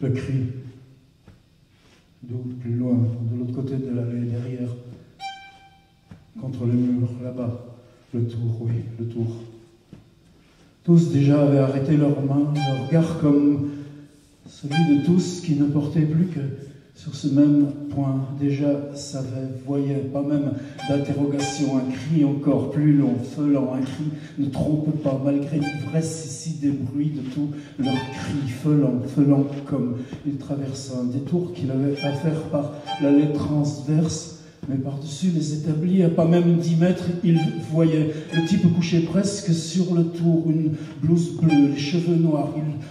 Le cri, d'où plus loin, de l'autre côté de l'allée, derrière, contre le mur, là-bas, le tour, oui, le tour. Tous déjà avaient arrêté leurs mains, leur regard comme celui de tous qui ne portaient plus que sur ce même point, déjà savaient, voyaient, pas même d'interrogation, un cri encore plus long, feulant, un cri ne trompe pas, malgré l'ivresse ici des bruits de tout, leur cri feulant comme il traversait un détour qu'il avait à faire par l'allée transverse. Mais par-dessus les établis, à pas même 10 mètres, il voyait le type couché presque sur le tour, une blouse bleue, les cheveux noirs.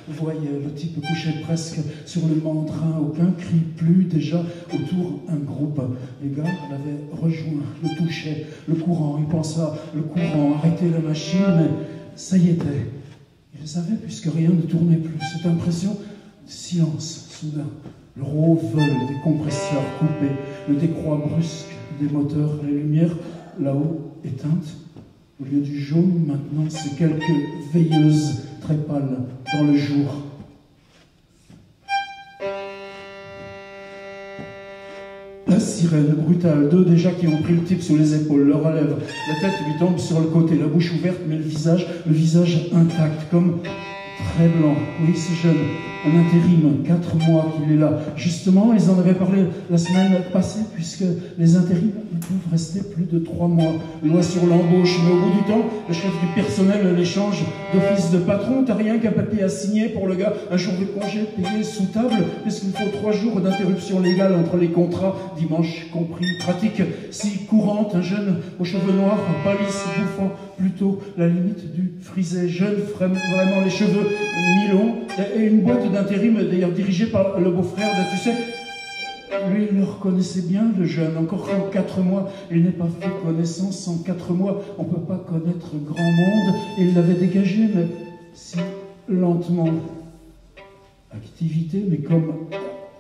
Il voyait le type couché presque sur le mandrin, aucun cri plus, déjà autour un groupe. Les gars l'avaient rejoint, le touchaient, le courant, il pensa, le courant, arrêter la machine, mais ça y était. Il savait puisque rien ne tournait plus, cette impression de silence soudain. Le rauque vol des compresseurs coupés, le décroît brusque des moteurs, les lumières là-haut éteintes. Au lieu du jaune, maintenant, c'est quelques veilleuses très pâles dans le jour. La sirène brutale, deux déjà qui ont pris le type sous les épaules, le relèvent. La tête lui tombe sur le côté, la bouche ouverte, mais le visage intact, comme très blanc. Oui, c'est jeune. Un intérim, 4 mois qu'il est là. Justement, ils en avaient parlé la semaine passée, puisque les intérims ne peuvent rester plus de 3 mois. Loi sur l'embauche, mais au bout du temps, le chef du personnel l'échange d'office de patron. T'as rien qu'un papier à signer pour le gars, un jour de congé payé sous table, puisqu'il faut 3 jours d'interruption légale entre les contrats, dimanche compris. Pratique si courante, un jeune aux cheveux noirs, pâlisse, bouffant, plutôt la limite du frisé. Jeune, vraiment les cheveux mi-longs, et une boîte d'intérim, d'ailleurs dirigé par le beau-frère de, tu sais, lui, il le reconnaissait bien, le jeune, encore en 4 mois, il n'est pas fait connaissance, en 4 mois, on ne peut pas connaître grand monde, et il l'avait dégagé, mais si lentement. Activité, mais comme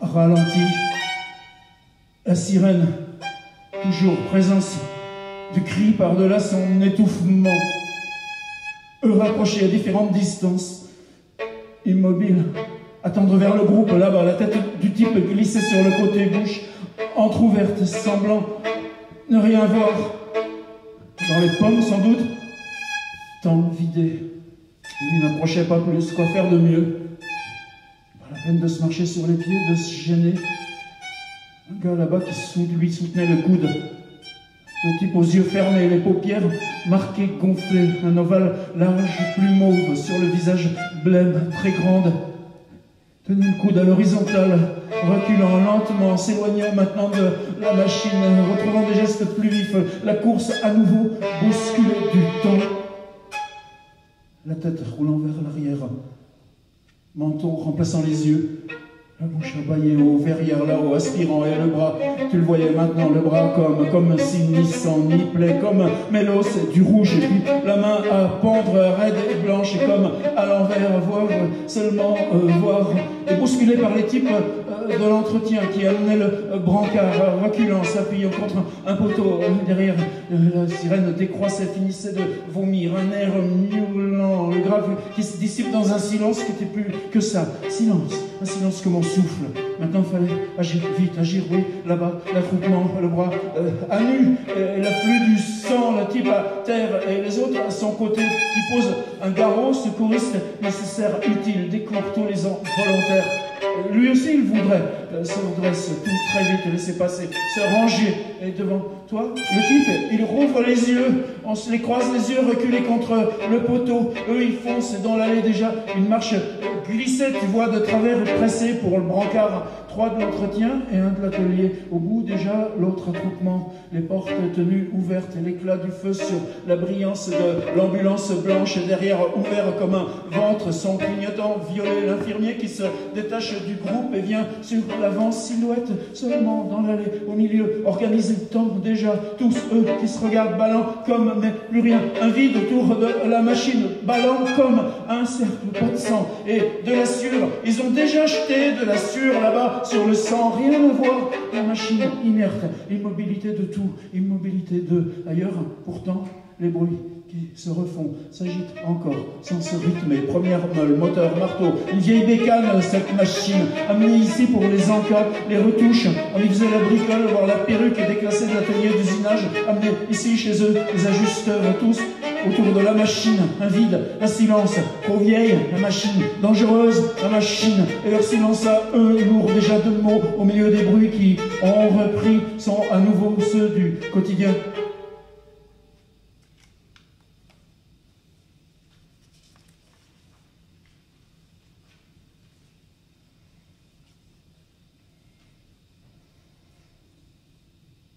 ralenti. La sirène, toujours présence de cris par-delà son étouffement. Eux rapprochés à différentes distances, immobile, attendre vers le groupe, là-bas, la tête du type glissée sur le côté gauche, entr'ouverte, semblant ne rien voir. Dans les pommes, sans doute, temps vidé. Lui n'approchait pas plus, quoi faire de mieux? Pas la peine de se marcher sur les pieds, de se gêner. Un gars là-bas qui lui soutenait le coude. Le type aux yeux fermés, les paupières marquées, gonflées, un ovale large, plus mauve, sur le visage blême, très grande. Tenait le coude à l'horizontale, reculant lentement, s'éloignant maintenant de la machine, retrouvant des gestes plus vifs, la course à nouveau bousculée du temps. La tête roulant vers l'arrière, menton remplaçant les yeux. La bouche abaillée au verrière là-haut, aspirant, et le bras, tu le voyais maintenant, le bras comme si ni sang, ni plaie, comme mélos, du rouge, et puis la main à pendre, raide et blanche, et comme à l'envers, voir, seulement voir, et bousculé par les types de l'entretien qui amenaient le brancard, reculant, s'appuyant contre un poteau derrière. La sirène décroissait, finissait de vomir, un air miaulant, le grave qui se dissipe dans un silence qui n'était plus que ça, silence. Un silence comme on souffle. Maintenant, il fallait agir vite, agir, oui, là-bas, l'attroupement, le bras à nu, l'afflux du sang, la type à terre, et les autres à son côté, qui posent un garrot, secouriste nécessaire, utile, découvre tous les ans, volontaire. Lui aussi, il voudrait se redresser tout très vite, laisser passer, se ranger. Et devant toi, le type, il rouvre les yeux, on se les croise les yeux, reculés contre le poteau. Eux, ils foncent dans l'allée déjà, une marche glissée, tu vois, de travers pressé pour le brancard. 3 de l'entretien et 1 de l'atelier. Au bout, déjà, l'autre attroupement. Les portes tenues ouvertes et l'éclat du feu sur la brillance de l'ambulance blanche derrière, ouvert comme un ventre, son clignotant violet. L'infirmier qui se détache du groupe et vient sur l'avant, silhouette seulement dans l'allée, au milieu, organisé le temps déjà. Tous eux qui se regardent ballant comme, mais plus rien. Un vide autour de la machine, ballant comme un cercle, pas de sang et de la sueur. Ils ont déjà jeté de la sueur là-bas sur le sang, rien à voir. La machine inerte, immobilité de tout, immobilité de ailleurs. Pourtant, les bruits qui se refont, s'agitent encore, sans se rythmer. Première meule, moteur, marteau, une vieille bécane, cette machine, amenée ici pour les encas, les retouches, on y faisait la bricole, voir la perruque déclassée de l'atelier d'usinage, amenée ici chez eux, les ajusteurs tous, autour de la machine, un vide, un silence, trop vieille, la machine, dangereuse, la machine, et leur silence à eux, lourd déjà de mots, au milieu des bruits qui ont repris, sont à nouveau ceux du quotidien.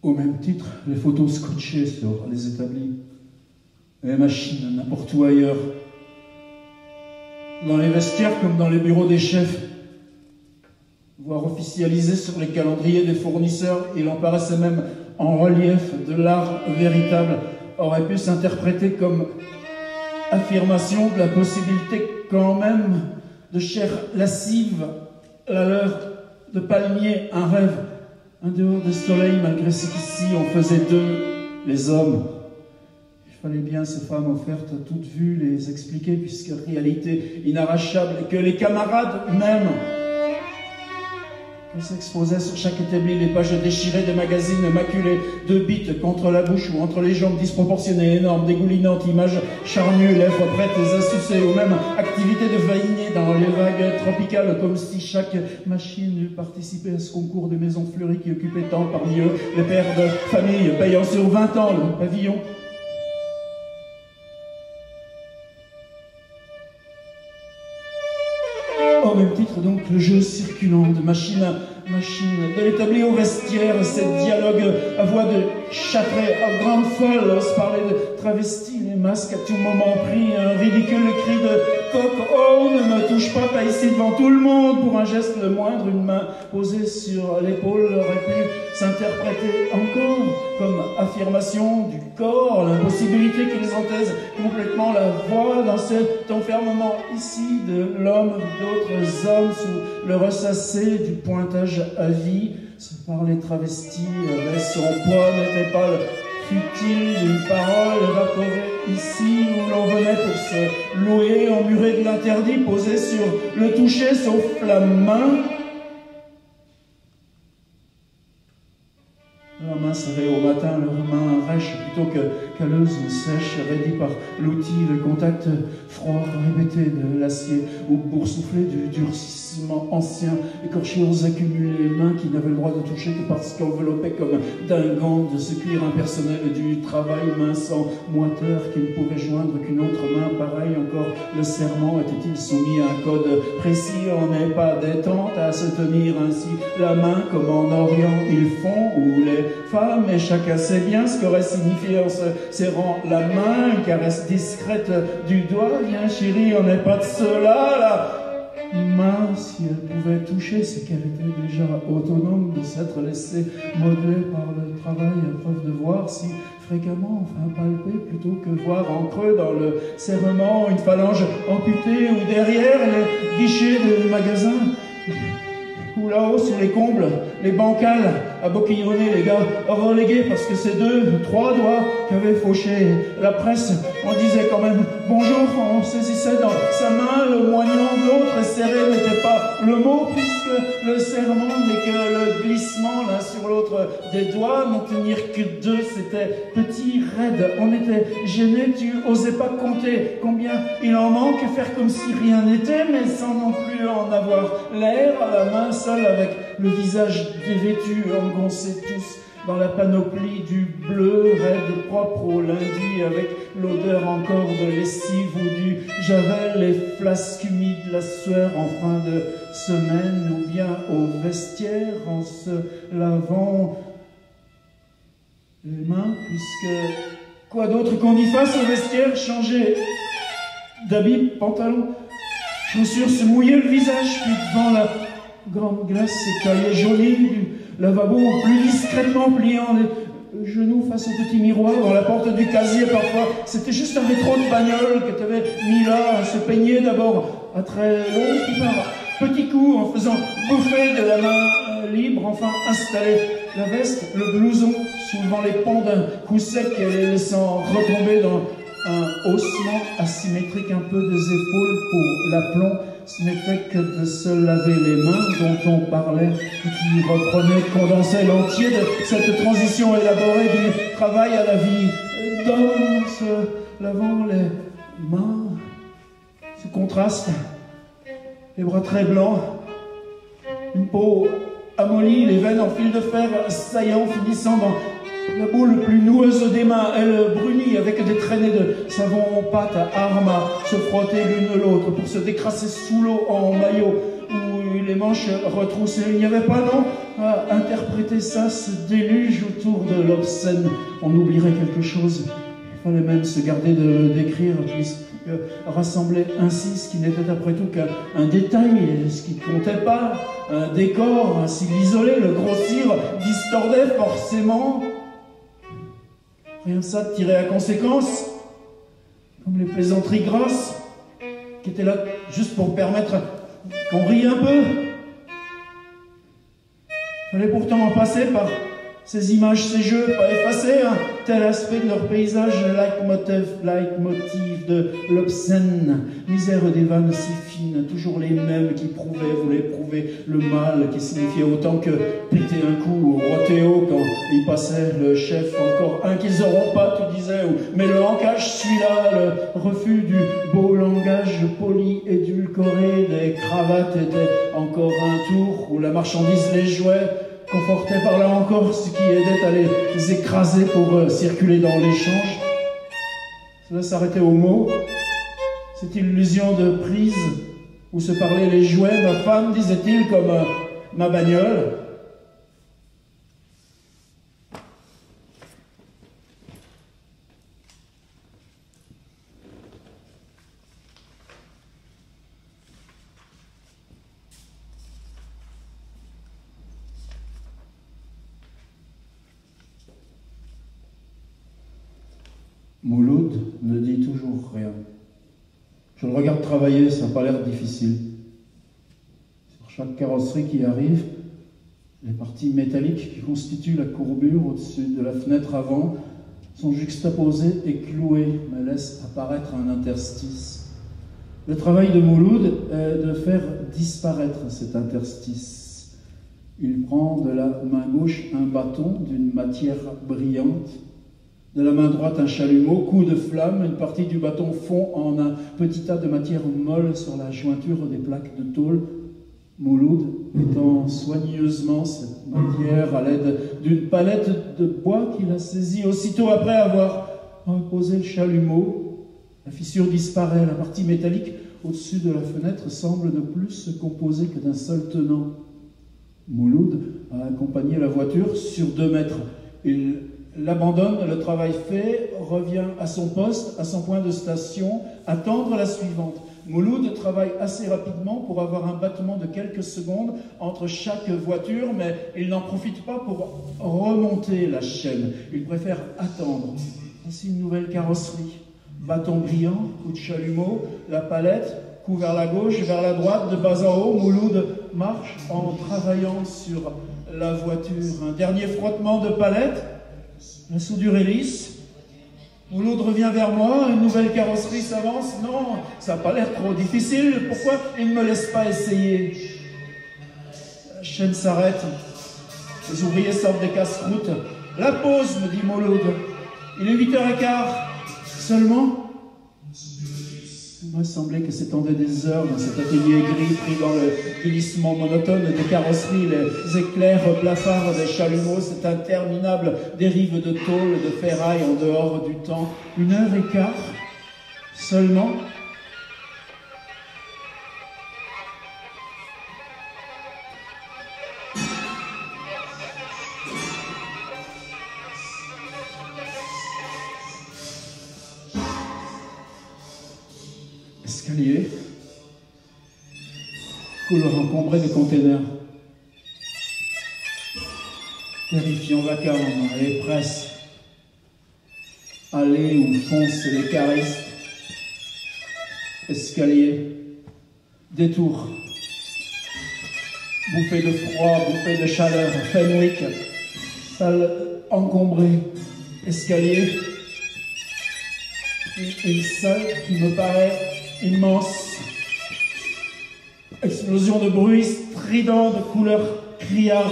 Au même titre, les photos scotchées sur les établis, les machines n'importe où ailleurs, dans les vestiaires comme dans les bureaux des chefs, voire officialisées sur les calendriers des fournisseurs, il en paraissait même en relief de l'art véritable, aurait pu s'interpréter comme affirmation de la possibilité quand même de chair lascive, la leur, de palmier, un rêve, un dehors de soleil, malgré ce qu'ici on faisait d'eux, les hommes. Il fallait bien ces femmes offertes à toute vue les expliquer, puisque réalité inarrachable, et que les camarades même s'exposaient sur chaque établi les pages déchirées des magazines maculés, de bites contre la bouche ou entre les jambes disproportionnées, énormes, dégoulinantes, images charnues, lèvres prêtes à sucer, ou même activités de vainer dans les vagues tropicales, comme si chaque machine eût participé à ce concours des maisons fleuries qui occupaient tant parmi eux les pères de famille, payant sur 20 ans le pavillon. Au même titre, donc, le jeu circulant de machine à machine, de l'établi au vestiaire, ces dialogues à voix de châtrée, à grande folle, se parler de travestis, les masques à tout moment pris, un ridicule cri de coq, oh, ne me touche pas, pas ici devant tout le monde, pour un geste le moindre, une main posée sur l'épaule aurait pu s'interpréter encore comme affirmation du corps, l'impossibilité qu'ils entaisent complètement la voix dans cet enfermement ici de l'homme, d'autres hommes sous le ressasser du pointage à vie. Se parler travesti avait son poids, n'était pas le futile d'une parole évaporée ici où l'on venait pour se louer, emmuré de l'interdit, posé sur le toucher sauf la main. Leurs mains serrées au matin, leurs mains rêches plutôt que calleuses ou sèches, raidées par l'outil, le contact froid répété de l'acier ou boursouflé du durcissement ancien, écorchures accumulées, mains qui n'avaient le droit de toucher que parce qu'enveloppées comme d'un gant de ce cuir impersonnel du travail, main sans moiteur qui ne pouvait joindre qu'une autre main pareille. Encore le serment était-il soumis à un code précis? On n'est pas détente à se tenir ainsi la main comme en Orient ils font, où les femmes, et chacun sait bien ce qu'aurait signifié en se serrant la main, une caresse discrète du doigt. Viens chérie, on n'est pas de cela, la main, si elle pouvait toucher, c'est qu'elle était déjà autonome de s'être laissée modeler par le travail, à preuve de voir si fréquemment, enfin palper, plutôt que voir en creux dans le serrement une phalange amputée, ou derrière les guichets de magasins, ou là-haut sur les combles, les bancales, à boquillonner les gars relégués parce que c'est 2 ou 3 doigts qu'avait fauché la presse. On disait quand même bonjour, on saisissait dans sa main le moignon de l'autre, et serré n'était pas le mot, puisque le serment n'est que le glissement l'un sur l'autre des doigts. N'en tenir que 2, c'était petit, raide, on était gênés, tu osais pas compter combien il en manque, faire comme si rien n'était, mais sans non plus en avoir l'air, à la main seule avec le visage dévêtu, engoncés tous dans la panoplie du bleu, raide propre au lundi, avec l'odeur encore de lessive ou du javel, les flasques humides, la sueur en fin de semaine, ou bien au vestiaire en se lavant les mains, puisque quoi d'autre qu'on y fasse au vestiaire, changer d'habit, pantalon, chaussures, se mouiller le visage, puis devant la grande glace, ces cahiers jaunis du lavabo, plus discrètement pliant les genoux face au petit miroir dans la porte du casier. Parfois, c'était juste un rétro de bagnole que tu avais mis là, à se peigner d'abord à très long, puis par petits coups, en faisant bouffer de la main libre, enfin installé la veste, le blouson, soulevant les pans d'un coup sec et les laissant retomber dans un haussement asymétrique un peu des épaules pour l'aplomb. Ce n'était que de se laver les mains dont on parlait, qui reprenait, condensait l'entier de cette transition élaborée du travail à la vie d'homme, se lavant les mains. Ce contraste, les bras très blancs, une peau amollie, les veines en fil de fer saillant, finissant dans la boule plus noueuse des mains, elle brunit avec des traînées de savon en pâte à armes à se frotter l'une l'autre pour se décrasser sous l'eau en maillot où les manches retroussées. Il n'y avait pas, non, à interpréter ça, ce déluge autour de l'obscène. On oublierait quelque chose. Il fallait même se garder de le décrire, puisque rassembler ainsi ce qui n'était après tout qu'un détail, ce qui ne comptait pas, un décor, ainsi l'isoler, le grossir, distordait forcément. Rien de ça de tiré à conséquence, comme les plaisanteries grasses, qui étaient là juste pour permettre qu'on rie un peu. Il fallait pourtant en passer par ces images, ces jeux, pas effacer un tel aspect de leur paysage, leitmotiv de l'obscène, misère des vannes si fines, toujours les mêmes qui voulaient prouver le mal, qui signifiait autant que péter un coup au Rotéo quand il passait le chef, encore un qu'ils auront pas, tu disais, mais le hankage, celui-là, le refus du beau langage poli, édulcoré, des cravates était encore un tour, où la marchandise les jouait, confortait par là encore ce qui aidait à les écraser pour circuler dans l'échange. Cela s'arrêtait aux mots, cette illusion de prise où se parlaient les jouets, ma femme, disait-il, comme ma bagnole. Mouloud ne dit toujours rien. Je le regarde travailler, ça n'a pas l'air difficile. Sur chaque carrosserie qui arrive, les parties métalliques qui constituent la courbure au-dessus de la fenêtre avant sont juxtaposées et clouées, mais laissent apparaître un interstice. Le travail de Mouloud est de faire disparaître cet interstice. Il prend de la main gauche un bâton d'une matière brillante, de la main droite un chalumeau, coup de flamme, une partie du bâton fond en un petit tas de matière molle sur la jointure des plaques de tôle. Mouloud étend soigneusement cette matière à l'aide d'une palette de bois qu'il a saisie aussitôt après avoir reposé le chalumeau. La fissure disparaît, la partie métallique au-dessus de la fenêtre semble ne plus se composer que d'un seul tenant. Mouloud a accompagné la voiture sur 2 mètres. Il l'abandonne, le travail fait, revient à son poste, à son point de station, attendre la suivante. Mouloud travaille assez rapidement pour avoir un battement de quelques secondes entre chaque voiture, mais il n'en profite pas pour remonter la chaîne. Il préfère attendre. Voici une nouvelle carrosserie. Bâton brillant, coup de chalumeau, la palette, coup vers la gauche, vers la droite, de bas en haut. Mouloud marche en travaillant sur la voiture. Un dernier frottement de palette. La soudure est lisse. Mouloud revient vers moi, une nouvelle carrosserie s'avance. Non, ça n'a pas l'air trop difficile. Pourquoi il ne me laisse pas essayer? La chaîne s'arrête. Les ouvriers sortent des casse-croûtes. La pause, me dit Mouloud. Il est 8h15. Seulement? Il m'a semblé que s'étendaient des heures dans cet atelier gris pris dans le glissement monotone des carrosseries, les éclairs blafards des chalumeaux, cette interminable dérive de tôle, de ferraille en dehors du temps. 1h15 seulement. Escalier, couloir encombré de containers, terrifiant vacarme et presse, allée où foncent les caristes, escalier, détour, bouffée de froid, bouffée de chaleur, Fenwick, Salle encombrée, escalier, une salle qui me paraît immense. Explosion de bruit strident de couleur criarde.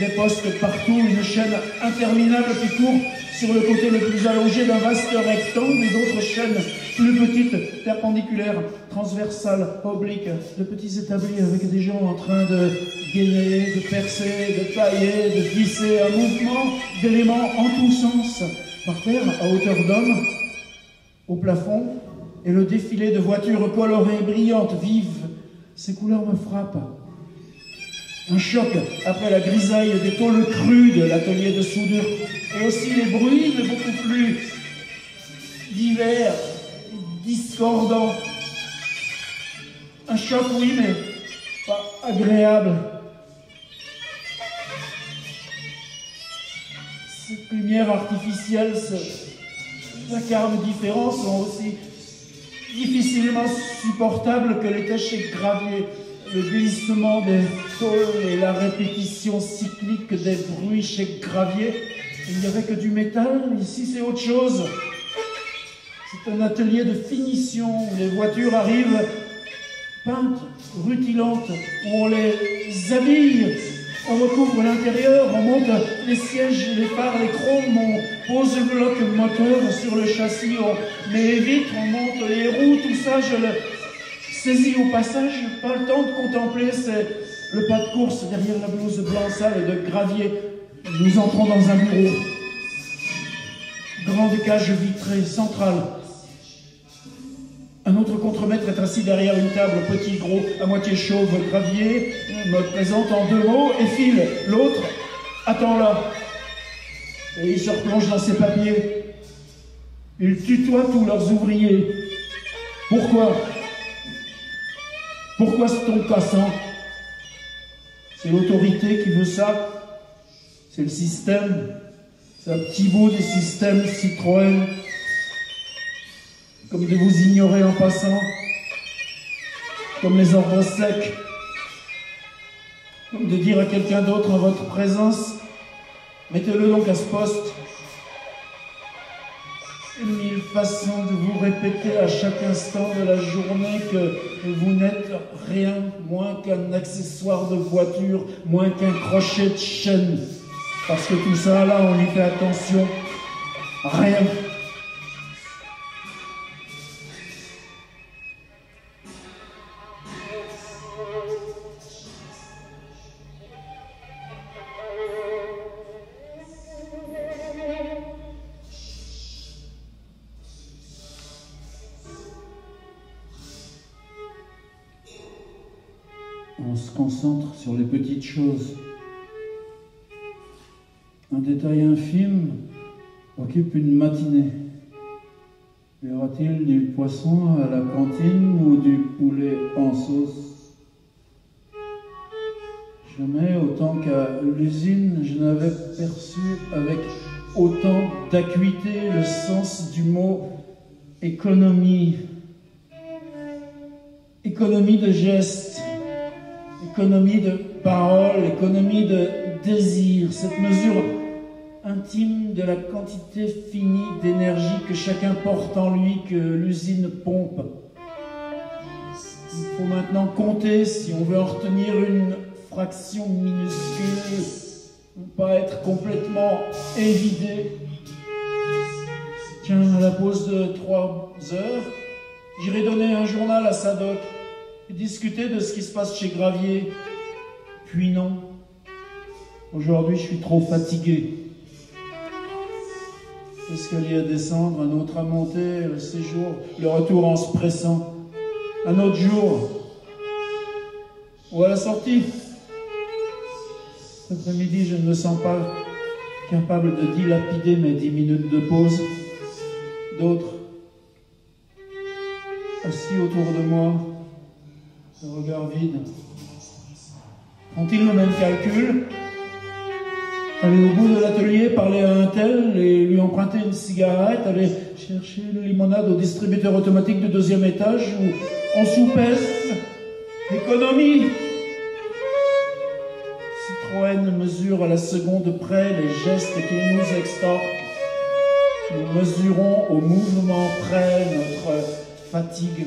Des postes partout, une chaîne interminable qui court sur le côté le plus allongé d'un vaste rectangle et d'autres chaînes plus petites, perpendiculaires, transversales, obliques, de petits établis avec des gens en train de gainer, de percer, de tailler, de visser, un mouvement d'éléments en tous sens. Par terre, à hauteur d'homme, au plafond, et le défilé de voitures colorées, brillantes, vives. Ces couleurs me frappent. Un choc après la grisaille des tôles crues de l'atelier de soudure. Et aussi les bruits, mais beaucoup plus divers, discordants. Un choc, oui, mais pas agréable. Cette lumière artificielle, ce vacarme différent sont aussi difficilement supportables que l'étaient chez Gravier. Le glissement des tôles et la répétition cyclique des bruits chez Gravier. Il n'y avait que du métal, ici c'est autre chose. C'est un atelier de finition où les voitures arrivent peintes, rutilantes, où on les habille, on recouvre l'intérieur, on monte les sièges, les phares, les chromes, on pose le bloc moteur sur le châssis, on met les vitres, on monte les roues, tout ça, je le saisis au passage, pas le temps de contempler, c'est le pas de course derrière la blouse blanc sale de Gravier. Nous entrons dans un bureau. Grande cage vitrée, centrale. Un autre contremaître est assis derrière une table, petit, gros, à moitié chauve. Gravier me présente en 2 mots et file. L'autre attend là. Et il se replonge dans ses papiers. Il tutoie tous leurs ouvriers. Pourquoi? Pourquoi ce ton cassant? C'est l'autorité qui veut ça. C'est le système. C'est un petit bout du système Citroën. Comme de vous ignorer en passant. Comme les ordres secs. Comme de dire à quelqu'un d'autre en votre présence, mettez-le donc à ce poste. 1000 façons de vous répéter à chaque instant de la journée que vous n'êtes rien moins qu'un accessoire de voiture, moins qu'un crochet de chaîne. Parce que tout ça, là, on y fait attention. Rien. On se concentre sur les petites choses. Un détail infime occupe une matinée. Y aura-t-il du poisson à la cantine ou du poulet en sauce? Jamais, autant qu'à l'usine, je n'avais perçu avec autant d'acuité le sens du mot économie. Économie de gestes. Économie de parole, économie de désir, cette mesure intime de la quantité finie d'énergie que chacun porte en lui, que l'usine pompe. Il faut maintenant compter si on veut en retenir une fraction minuscule, ne pas être complètement évidé. Tiens, à la pause de 3 heures, j'irai donner un journal à Sadoc et discuter de ce qui se passe chez Gravier. Puis non. Aujourd'hui, je suis trop fatigué. L'escalier à descendre, un autre à monter, le séjour, le retour en se pressant. Un autre jour. Ou à la sortie. Cet après-midi, je ne me sens pas capable de dilapider mes 10 minutes de pause. D'autres, assis autour de moi, le regard vide. Font-ils le même calcul? Aller au bout de l'atelier, parler à un tel et lui emprunter une cigarette, aller chercher une limonade au distributeur automatique du 2e étage où on soupèse l'économie. Citroën mesure à la seconde près les gestes qu'il nous extorque. Nous mesurons au mouvement près notre fatigue.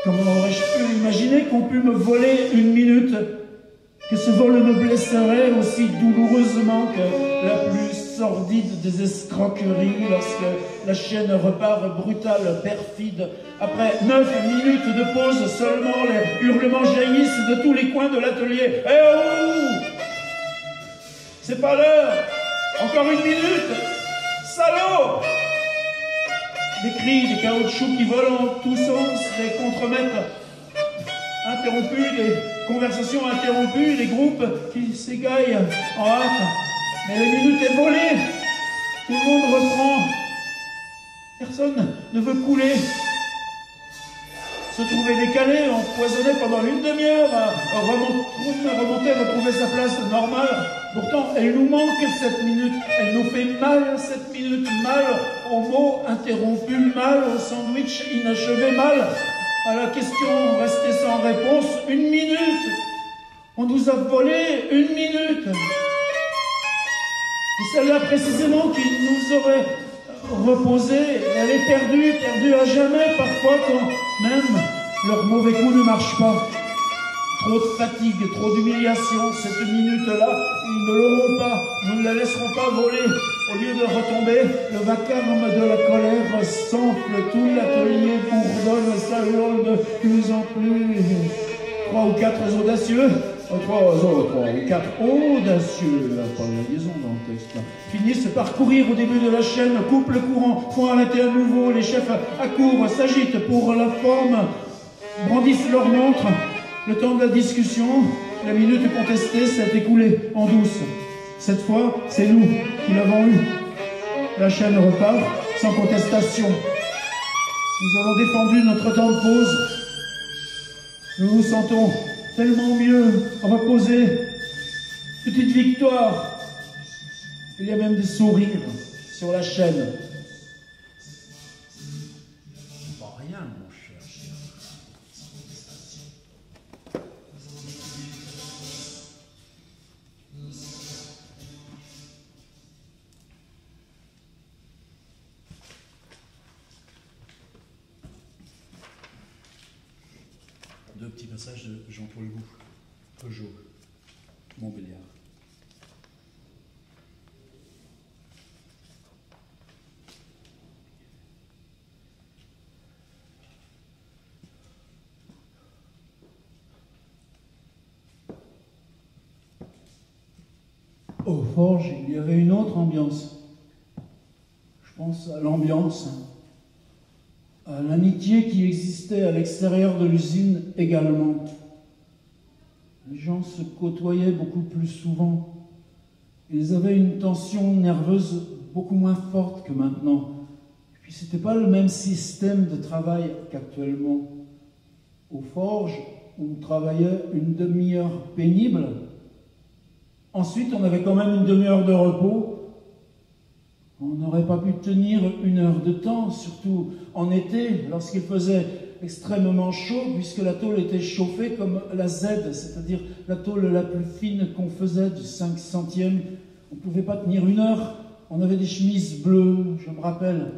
Comment aurais-je pu imaginer qu'on pût me voler une minute, que ce vol me blesserait aussi douloureusement que la plus sordide des escroqueries lorsque la chaîne repart brutale, perfide. Après 9 minutes de pause seulement, les hurlements jaillissent de tous les coins de l'atelier. Eh oh! C'est pas l'heure! Encore une minute! Salaud! Des cris, des caoutchoucs qui volent en tous sens, des contremaîtres interrompus, des conversations interrompues, des groupes qui s'égaillent en hâte. Mais la minute est volée. Tout le monde reprend. Personne ne veut couler. Se trouver décalé, empoisonné pendant une demi-heure, remonter, retrouver sa place normale. Pourtant, elle nous manque cette minute. Elle nous fait mal cette minute. Mal aux mots interrompus, mal au sandwich inachevé, mal à la question restée sans réponse. Une minute. On nous a volé une minute. Et celle-là précisément qui nous aurait reposé, elle est perdue, perdue à jamais, parfois quand même leur mauvais coup ne marche pas. Trop de fatigue, trop d'humiliation, cette minute-là, ils ne l'auront pas, nous ne la laisserons pas voler. Au lieu de retomber, le vacarme de la colère s'enfle, tout l'atelier bourdonne, ça hurle de plus en plus. 3 ou 4 audacieux, 3 ou 4 audacieux, pas la liaison dans le texte, là, finissent par courir au début de la chaîne, coupent le courant, font arrêter à nouveau, les chefs accourent, s'agitent pour la forme, brandissent leur montre. Le temps de la discussion, la minute contestée s'est écoulée en douce. Cette fois, c'est nous qui l'avons eu. La chaîne repart sans contestation. Nous avons défendu notre temps de pause. Nous nous sentons tellement mieux, reposés. Petite victoire. Il y a même des sourires sur la chaîne. Pas rien, mon cher. Deux petits passages de Jean-Paul Gou, Peugeot, Montbéliard. Aux forges, il y avait une autre ambiance. Je pense à l'ambiance, à l'amitié qui existait à l'extérieur de l'usine également. Les gens se côtoyaient beaucoup plus souvent. Ils avaient une tension nerveuse beaucoup moins forte que maintenant. Et puis c'était pas le même système de travail qu'actuellement. Aux forges, on travaillait une demi-heure pénible. Ensuite, on avait quand même une demi-heure de repos. On n'aurait pas pu tenir une heure de temps, surtout en été, lorsqu'il faisait extrêmement chaud, puisque la tôle était chauffée comme la Z, c'est-à-dire la tôle la plus fine qu'on faisait, du 5 centième. On ne pouvait pas tenir une heure. On avait des chemises bleues, je me rappelle.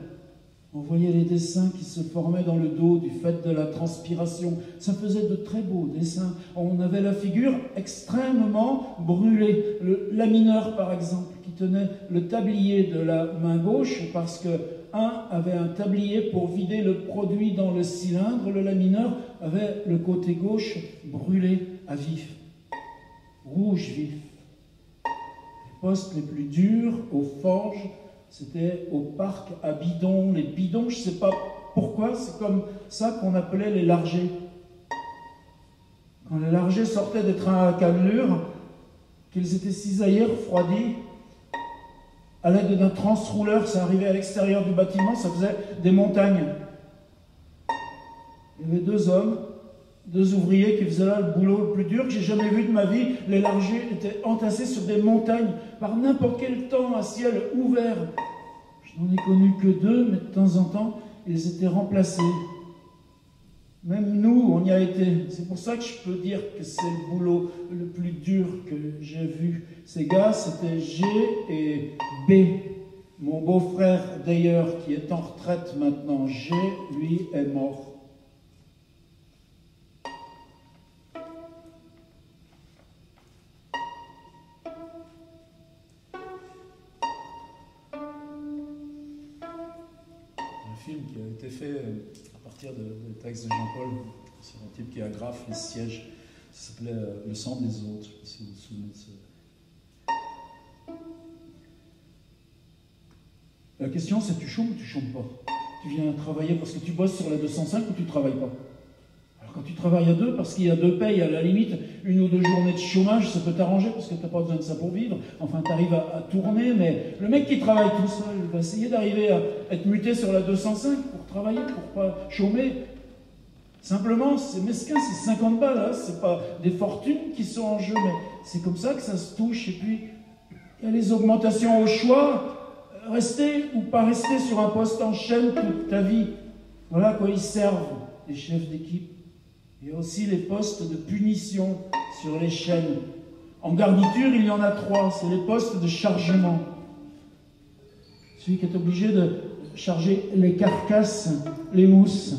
On voyait les dessins qui se formaient dans le dos du fait de la transpiration. Ça faisait de très beaux dessins. On avait la figure extrêmement brûlée. Le lamineur, par exemple, qui tenait le tablier de la main gauche, parce que un avait un tablier pour vider le produit dans le cylindre, le lamineur avait le côté gauche brûlé à vif, rouge vif. Les postes les plus durs aux forges, c'était au parc à bidons. Les bidons, je ne sais pas pourquoi, c'est comme ça qu'on appelait les largets. Quand les largets sortaient des trains à cannelure, qu'ils étaient cisaillés, refroidis, à l'aide d'un transrouleur, ça arrivait à l'extérieur du bâtiment, ça faisait des montagnes. Il y avait 2 hommes, 2 ouvriers qui faisaient là le boulot le plus dur que j'ai jamais vu de ma vie. Les largets étaient entassés sur des montagnes par n'importe quel temps à ciel ouvert. Je n'en ai connu que 2, mais de temps en temps, ils étaient remplacés. Même nous, on y a été. C'est pour ça que je peux dire que c'est le boulot le plus dur que j'ai vu. Ces gars, c'était G et B. Mon beau-frère, d'ailleurs, qui est en retraite maintenant, G, lui, est mort. Un film qui a été fait à partir de textes de Jean-Paul. C'est un type qui agrafe les sièges. Ça s'appelait Le sang des autres. Je ne sais pas si vous vous souvenez de ça. La question, c'est tu chômes ou tu chômes pas? Tu viens travailler parce que tu bosses sur la 205 ou tu travailles pas? Alors quand tu travailles à deux, parce qu'il y a deux payes, à la limite, une ou deux journées de chômage, ça peut t'arranger parce que tu n'as pas besoin de ça pour vivre. Enfin, tu arrives à tourner, mais le mec qui travaille tout seul, il va essayer d'arriver à être muté sur la 205 pour travailler, pour pas chômer. Simplement, c'est mesquin, c'est 50 balles, hein, c'est pas des fortunes qui sont en jeu, mais c'est comme ça que ça se touche. Et puis, il y a les augmentations au choix. Rester ou pas rester sur un poste en chaîne toute ta vie. Voilà à quoi ils servent, les chefs d'équipe. Il y a aussi les postes de punition sur les chaînes. En garniture, il y en a 3. C'est les postes de chargement. Celui qui est obligé de charger les carcasses, les mousses,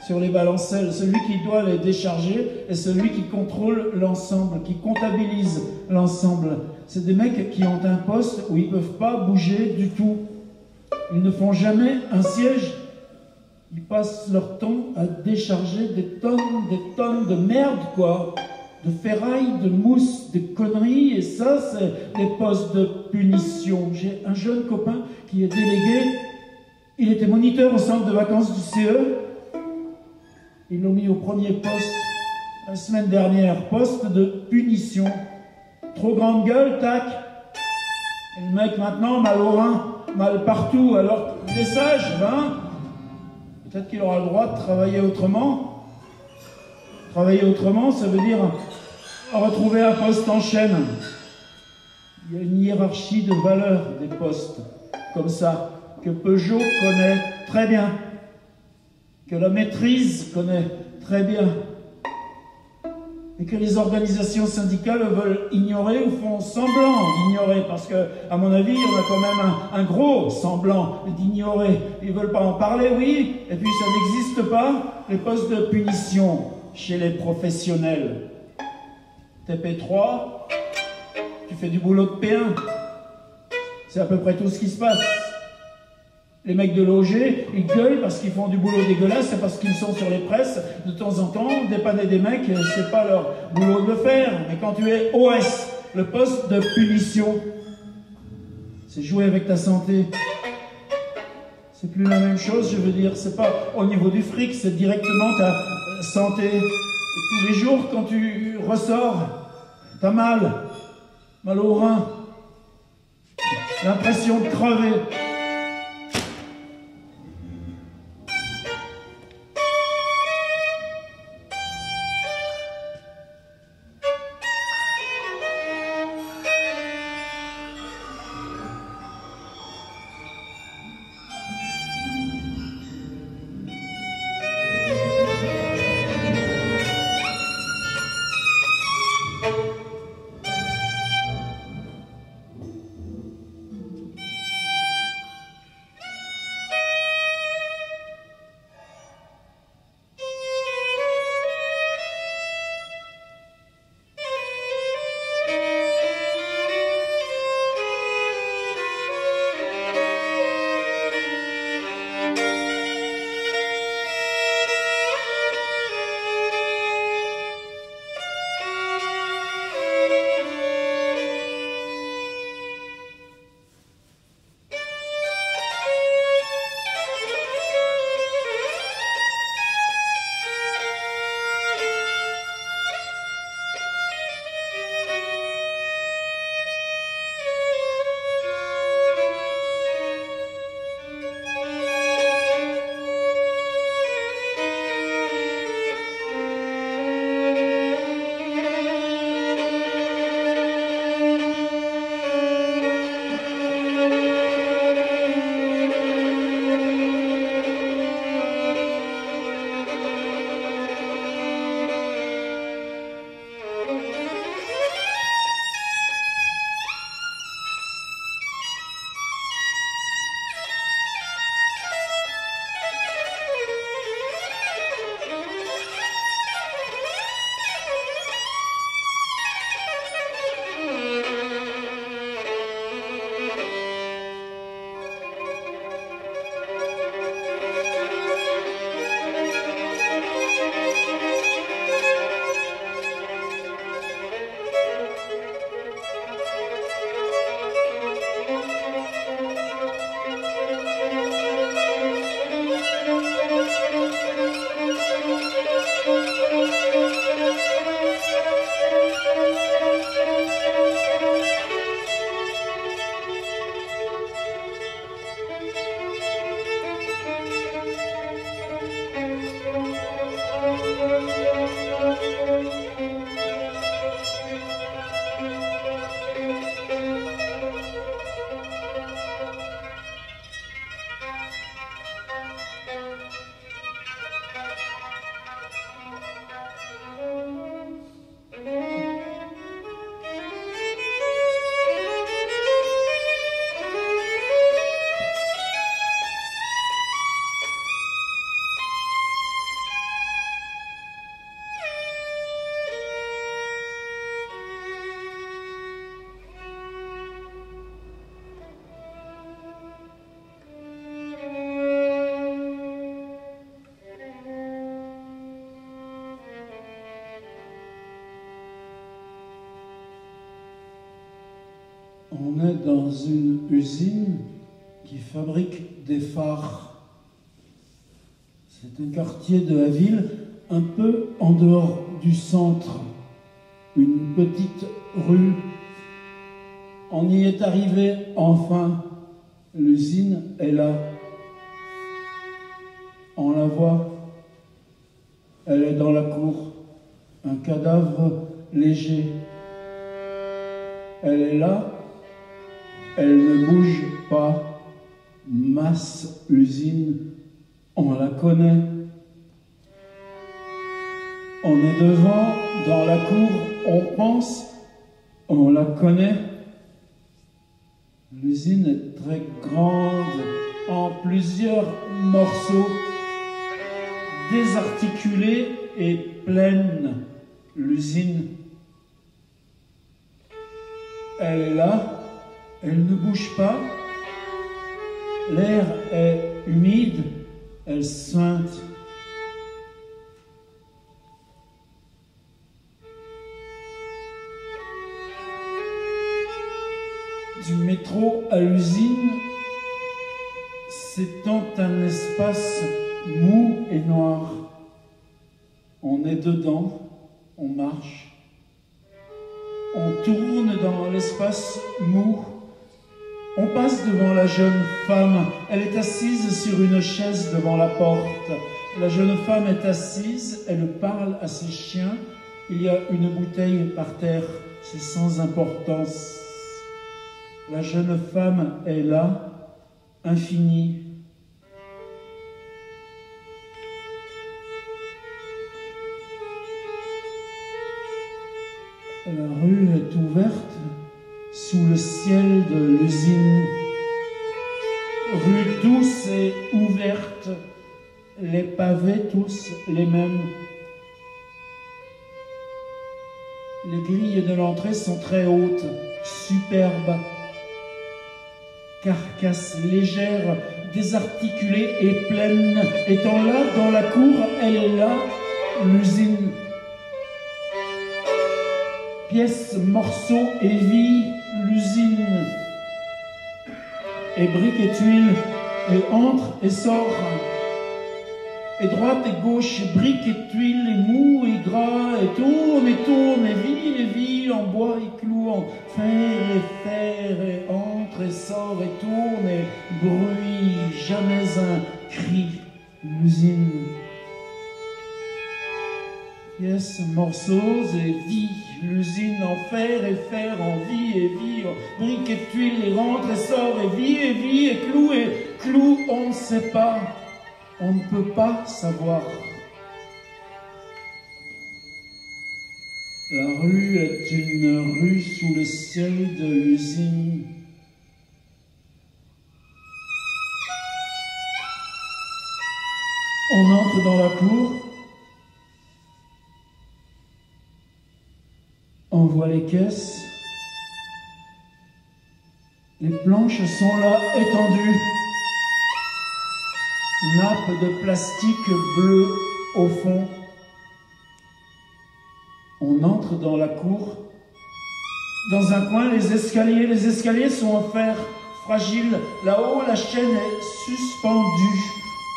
sur les balancelles. Celui qui doit les décharger est celui qui contrôle l'ensemble, qui comptabilise l'ensemble. C'est des mecs qui ont un poste où ils ne peuvent pas bouger du tout. Ils ne font jamais un siège. Ils passent leur temps à décharger des tonnes de merde, quoi. De ferraille, de mousse, de conneries. Et ça, c'est les postes de punition. J'ai un jeune copain qui est délégué. Il était moniteur au centre de vacances du CE. Ils l'ont mis au premier poste la semaine dernière. Poste de punition. Trop grande gueule, tac. Et le mec maintenant, mal au rein, mal partout. Alors, il est sage, ben, peut-être qu'il aura le droit de travailler autrement. Travailler autrement, ça veut dire retrouver un poste en chaîne. Il y a une hiérarchie de valeurs des postes, comme ça, que Peugeot connaît très bien, que la maîtrise connaît très bien, et que les organisations syndicales veulent ignorer ou font semblant d'ignorer, parce que, à mon avis, on a quand même un gros semblant d'ignorer. Ils ne veulent pas en parler, oui, et puis ça n'existe pas, les postes de punition chez les professionnels. TP3, tu fais du boulot de P1. C'est à peu près tout ce qui se passe. Les mecs de l'OG, ils gueulent parce qu'ils font du boulot dégueulasse, c'est parce qu'ils sont sur les presses de temps en temps, dépanner des mecs, c'est pas leur boulot de le faire. Mais quand tu es OS, le poste de punition, c'est jouer avec ta santé. C'est plus la même chose, je veux dire, c'est pas au niveau du fric, c'est directement ta santé. Et tous les jours, quand tu ressors, t'as mal au rein, l'impression de crever. On est dans une usine qui fabrique des phares. C'est un quartier de la ville, un peu en dehors du centre. Une petite rue. On y est arrivé enfin. L'usine est là. On la voit. Elle est dans la cour. Un cadavre léger. Elle est là. Elle ne bouge pas. Masse usine. On la connaît. On est devant, dans la cour, on pense, on la connaît. L'usine est très grande, en plusieurs morceaux, désarticulée et pleine. L'usine, elle est là, elle ne bouge pas. L'air est humide, elle suinte. Du métro à l'usine s'étend un espace mou et noir. On est dedans, on marche, on tourne dans l'espace mou. On passe devant la jeune femme. Elle est assise sur une chaise devant la porte. La jeune femme est assise, elle parle à ses chiens. Il y a une bouteille par terre, c'est sans importance. La jeune femme est là, infinie. La rue est ouverte sous le ciel de l'usine. Rue douce et ouverte, les pavés tous les mêmes. Les grilles de l'entrée sont très hautes, superbes. Carcasse légère, désarticulée et pleine. Étant là, dans la cour, elle est là, l'usine. Pièces, morceaux et vie, l'usine. Et briques et tuiles, et entre et sort. Et droite et gauche, et briques et tuiles, et mou et gras, et tourne, et vie, en bois et clous, en fer, et entre et sort, et tourne, et bruit, jamais un cri, l'usine. Pièces, morceaux et vie, l'usine en fer, en vie, en briques et tuiles, et rentre et sort, et vie, et clous, on ne sait pas. On ne peut pas savoir. La rue est une rue sous le ciel de l'usine. On entre dans la cour. On voit les caisses. Les planches sont là, étendues. Nappe de plastique bleu au fond. On entre dans la cour. Dans un coin, les escaliers sont en fer fragile. Là-haut, la chaîne est suspendue.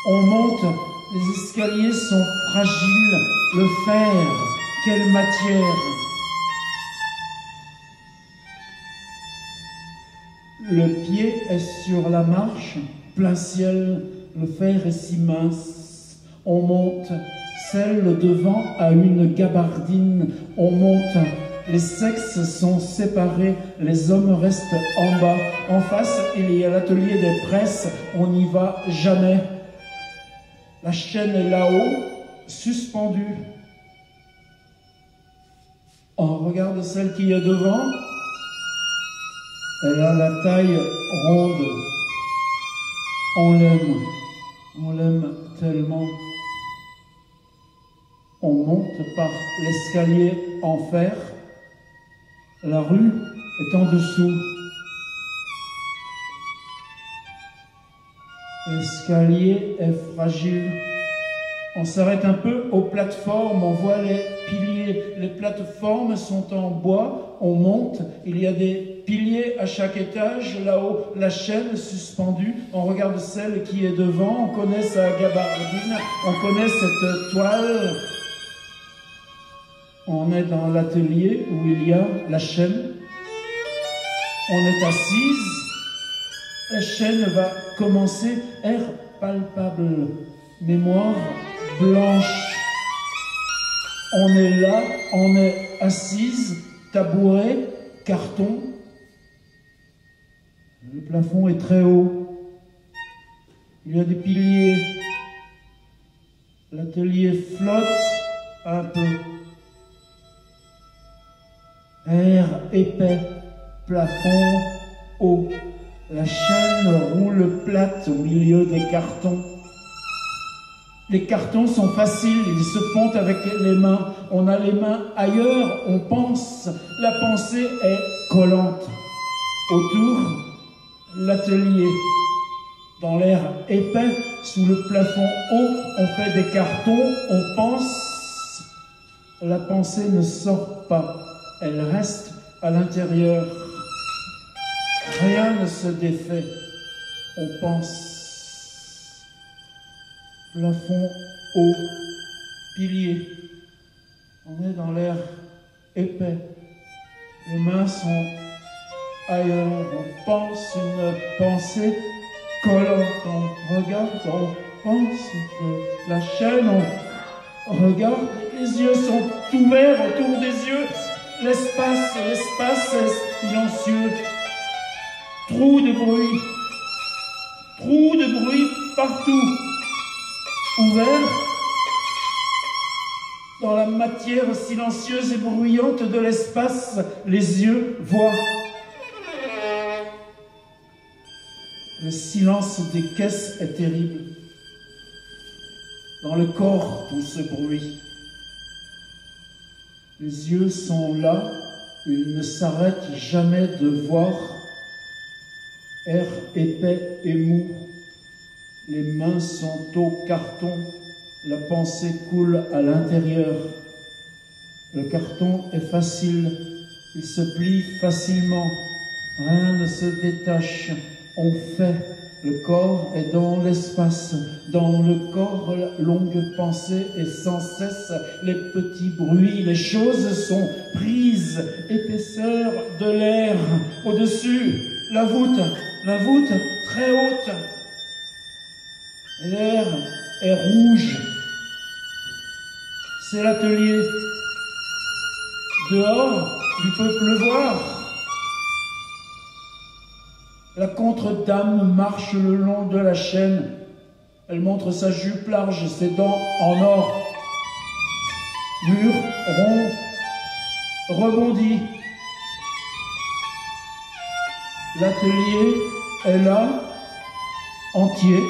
On monte, les escaliers sont fragiles. Le fer, quelle matière! Le pied est sur la marche, plein ciel. Le fer est si mince. On monte. Celle devant a une gabardine. On monte. Les sexes sont séparés. Les hommes restent en bas. En face, il y a l'atelier des presses. On n'y va jamais. La chaîne est là-haut, suspendue. On regarde celle qui est devant. Elle a la taille ronde. On l'aime tellement. On monte par l'escalier en fer. La rue est en dessous. L'escalier est fragile. On s'arrête un peu aux plateformes, on voit les piliers. Les plateformes sont en bois, on monte, il y a des piliers à chaque étage. Là-haut, la chaîne suspendue. On regarde celle qui est devant, on connaît sa gabardine, on connaît cette toile. On est dans l'atelier où il y a la chaîne. On est assise. La chaîne va commencer. Air palpable, mémoire blanche. On est là, on est assise, tabouret, carton. Le plafond est très haut. Il y a des piliers. L'atelier flotte un peu. Air épais, plafond haut. La chaîne roule plate au milieu des cartons. Les cartons sont faciles, ils se font avec les mains. On a les mains ailleurs, on pense. La pensée est collante. Autour, l'atelier. Dans l'air épais, sous le plafond haut, on fait des cartons, on pense. La pensée ne sort pas, elle reste à l'intérieur. Rien ne se défait, on pense. Plafond haut, pilier. On est dans l'air épais. Les mains sont ailleurs. On pense une pensée collante. On regarde, on pense que la chaîne, on regarde. Les yeux sont ouverts autour des yeux. L'espace est silencieux. Trop de bruit partout. Ouvert dans la matière silencieuse et bruyante de l'espace, les yeux voient. Le silence des caisses est terrible. Dans le corps, tout ce bruit. Les yeux sont là, ils ne s'arrêtent jamais de voir. Air épais et mou. Les mains sont au carton, la pensée coule à l'intérieur. Le carton est facile, il se plie facilement, rien ne se détache, on fait. Le corps est dans l'espace, dans le corps la longue pensée et sans cesse les petits bruits, les choses sont prises, épaisseur de l'air, au-dessus, la voûte très haute. L'air est rouge. C'est l'atelier. Dehors, il peut pleuvoir. La contre-dame marche le long de la chaîne. Elle montre sa jupe large et ses dents en or. Mur, rond, rebondi. L'atelier est là, entier.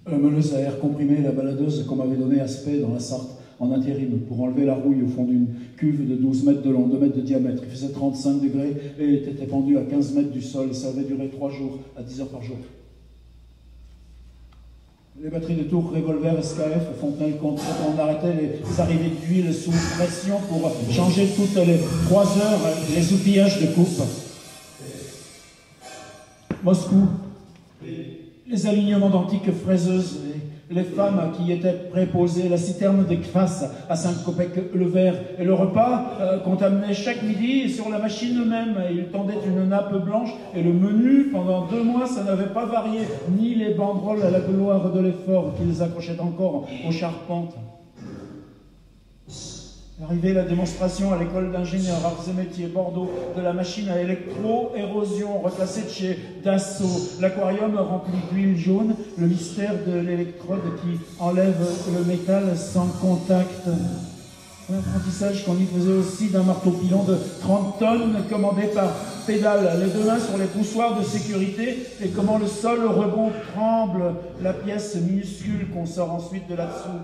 La meuleuse à air comprimé, la baladeuse qu'on m'avait donnée à Spey dans la Sarthe, en intérim, pour enlever la rouille au fond d'une cuve de 12 mètres de long, 2 mètres de diamètre. Il faisait 35 degrés et il était pendu à 15 mètres du sol. Et ça avait duré 3 jours, à 10 heures par jour. Les batteries de Tours, Revolver, SKF, Fontenelle, on arrêtait les arrivées d'huile sous pression pour changer toutes les 3 heures les oupillages de coupe. Moscou. Les alignements d'antiques fraiseuses, les femmes qui étaient préposées, la citerne des Kvass à 5 kopecks le verre, et le repas qu'on amenait chaque midi sur la machine même. Ils tendaient une nappe blanche, et le menu, pendant 2 mois, ça n'avait pas varié, ni les banderoles à la gloire de l'effort qu'ils accrochaient encore aux charpentes. Arrivée la démonstration à l'école d'ingénieurs arts et métiers Bordeaux de la machine à électro-érosion reclassée de chez Dassault, l'aquarium rempli d'huile jaune, le mystère de l'électrode qui enlève le métal sans contact. Un apprentissage qu'on y faisait aussi d'un marteau pilon de 30 tonnes commandé par pédale, les deux mains sur les poussoirs de sécurité et comment le sol au rebond tremble, la pièce minuscule qu'on sort ensuite de là-dessous.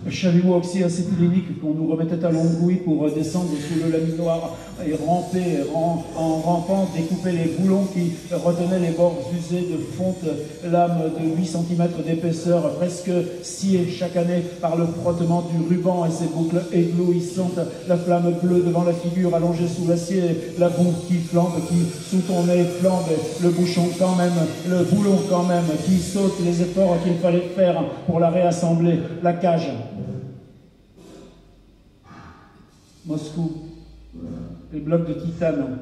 Le chalumeau oxyacétylénique qu'on nous remettait à Longouille pour descendre sous le laminoir et ramper, en rampant, découper les boulons qui retenaient les bords usés de fonte lames de 8 cm d'épaisseur, presque sciées chaque année par le frottement du ruban et ses boucles éblouissantes, la flamme bleue devant la figure allongée sous l'acier, la boue qui flambe, qui sous ton nez flambe, le bouchon quand même, le boulon quand même, qui saute les efforts qu'il fallait faire pour la réassembler, la cage. Moscou, les blocs de titane,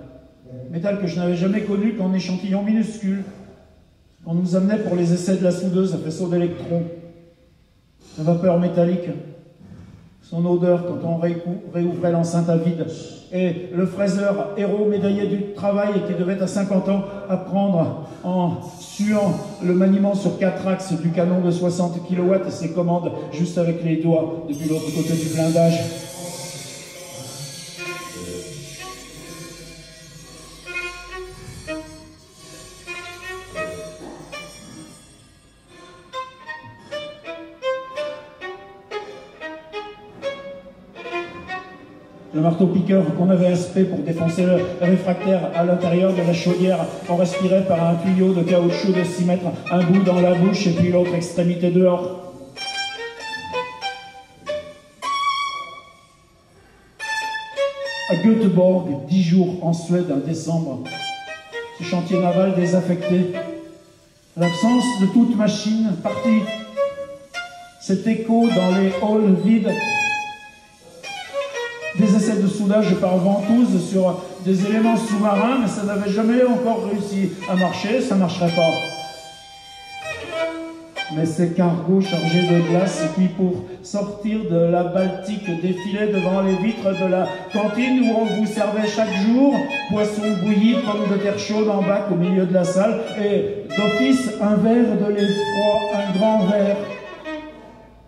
métal que je n'avais jamais connu qu'en échantillon minuscule, qu'on nous amenait pour les essais de la soudeuse à faisceau d'électrons, la vapeur métallique, son odeur quand on réouvrait l'enceinte à vide, et le fraiseur héros médaillé du travail qui devait à 50 ans apprendre en suant le maniement sur 4 axes du canon de 60 kW et ses commandes juste avec les doigts depuis l'autre côté du blindage. Le marteau-piqueur qu'on avait aspect pour défoncer le réfractaire à l'intérieur de la chaudière, on respirait par un tuyau de caoutchouc de 6 mètres, un bout dans la bouche et puis l'autre extrémité dehors. À Göteborg, 10 jours en Suède, en décembre, ce chantier naval désaffecté, l'absence de toute machine partie, cet écho dans les halls vides, des essais de soudage par ventouse sur des éléments sous-marins, mais ça n'avait jamais encore réussi à marcher, ça ne marcherait pas. Mais ces cargos chargés de glace qui, pour sortir de la Baltique, défilaient devant les vitres de la cantine où on vous servait chaque jour poisson bouilli, pommes de terre chaude en bac au milieu de la salle et d'office un verre de lait froid, un grand verre.